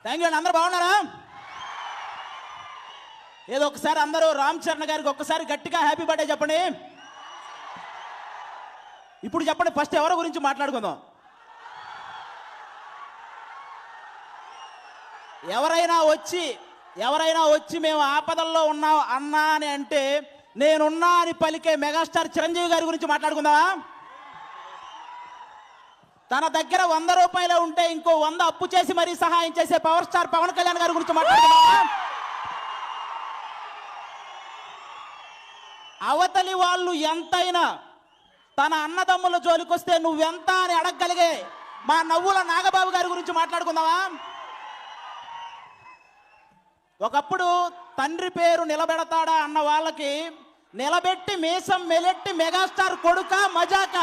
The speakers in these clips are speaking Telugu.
థ్యాంక్ యూ అండి. అందరూ బాగున్నారా? ఏదో ఒకసారి అందరూ రామ్ చరణ్ గారికి ఒక్కసారి గట్టిగా హ్యాపీ బర్త్డే చెప్పండి. ఇప్పుడు చెప్పండి, ఫస్ట్ ఎవరి గురించి మాట్లాడుకుందాం? ఎవరైనా వచ్చి మేము ఆపదల్లో ఉన్నాం అన్నా అని అంటే నేనున్నా అని పలికే మెగాస్టార్ చిరంజీవి గారి గురించి మాట్లాడుకుందామా? తన దగ్గర 100 రూపాయలు ఉంటే ఇంకో 100 అప్పు చేసి మరీ సహాయం చేసే పవర్ స్టార్ పవన్ కళ్యాణ్ గారి గురించి మాట్లాడుకుందామా? అవతలి వాళ్ళు ఎంతైనా తన అన్నదమ్ముల జోలికొస్తే నువ్వెంత అని అడగగలిగే మా నవ్వుల నాగబాబు గారి గురించి మాట్లాడుకుందామా? ఒకప్పుడు తండ్రి పేరు నిలబెడతాడా అన్న వాళ్ళకి నిలబెట్టి మీసం మెలెట్టి మెగాస్టార్ కొడుక మజాక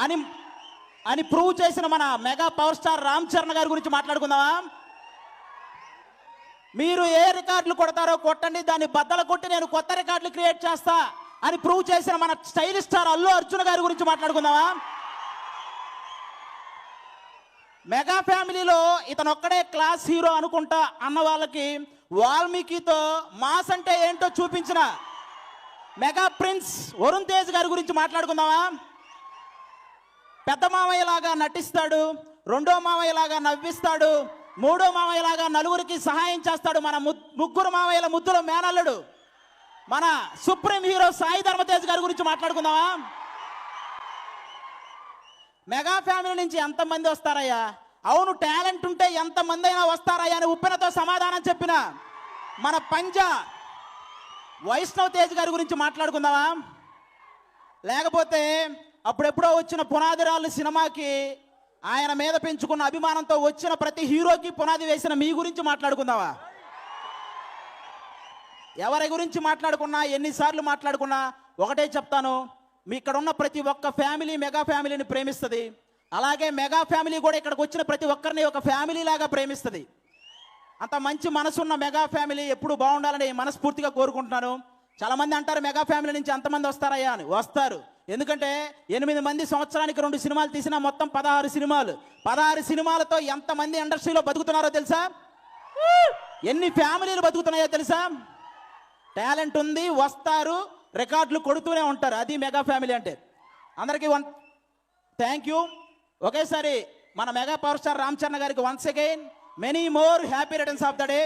అని ప్రూవ్ చేసిన మన mega power star Ram Charan గారి గురించి మాట్లాడుకుందామా? మీరు ఏ రికార్డులు కొడతారో కొట్టండి, దాన్ని బద్దలు కొట్టి నేను కొత్త రికార్డులు క్రియేట్ చేస్తా అని ప్రూవ్ చేసిన మన స్టైలిష్ స్టార్ అల్లు అర్జున్ గారి గురించి మాట్లాడుకుందామా? మెగా ఫ్యామిలీలో ఇతను ఒక్కడే క్లాస్ హీరో అనుకుంటా అన్న వాళ్ళకి వాల్మీకితో మాస్ అంటే ఏంటో చూపించిన మెగా ప్రిన్స్ వరుణ్ తేజ్ గారి గురించి మాట్లాడుకుందామా? పెద్ద మామయ్యలాగా నటిస్తాడు, రెండో మామయ్యలాగా నవ్విస్తాడు, మూడో మామయ్యలాగా నలుగురికి సహాయం చేస్తాడు. మన ముగ్గురు మామయ్యల ముద్దుల మేనల్లుడు మన సుప్రీం హీరో సాయి ధర్మతేజ్ గారి గురించి మాట్లాడుకుందామా? మెగా ఫ్యామిలీ నుంచి ఎంతమంది వస్తారయ్యా? అవును, టాలెంట్ ఉంటే ఎంతమంది అయినా వస్తారయ్యా అని ఉప్పెనతో సమాధానం చెప్పిన మన పంజా వైష్ణవ్ తేజ్ గారి గురించి మాట్లాడుకుందామా? లేకపోతే అప్పుడెప్పుడో వచ్చిన పునాదిరాళ్ళు సినిమాకి ఆయన మీద పెంచుకున్న అభిమానంతో వచ్చిన ప్రతి హీరోకి పునాది వేసిన మీ గురించి మాట్లాడుకుందామా? ఎవరి గురించి మాట్లాడుకున్నా, ఎన్నిసార్లు మాట్లాడుకున్నా ఒకటే చెప్తాను, మీ ఇక్కడ ఉన్న ప్రతి ఒక్క ఫ్యామిలీ మెగా ఫ్యామిలీని ప్రేమిస్తుంది. అలాగే మెగా ఫ్యామిలీ కూడా ఇక్కడికి వచ్చిన ప్రతి ఒక్కరిని ఒక ఫ్యామిలీ లాగా ప్రేమిస్తుంది. అంత మంచి మనసున్న మెగా ఫ్యామిలీ ఎప్పుడు బాగుండాలని మనస్ఫూర్తిగా కోరుకుంటున్నాను. చాలామంది అంటారు మెగా ఫ్యామిలీ నుంచి అంతమంది వస్తారయ్యా అని. వస్తారు, ఎందుకంటే 8 మంది సంవత్సరానికి 2 సినిమాలు తీసినా మొత్తం 16 సినిమాలు. 16 సినిమాలతో ఎంతమంది ఇండస్ట్రీలో బతుకుతున్నారో తెలుసా? ఎన్ని ఫ్యామిలీలు బతుకుతున్నాయో తెలుసా? టాలెంట్ ఉంది, వస్తారు, రికార్డులు కొడుతూనే ఉంటారు. అది మెగా ఫ్యామిలీ అంటే. అందరికీ థ్యాంక్ యూ. ఒకేసారి మన mega power star Ram Charan గారికి once again many more happy returns of the day.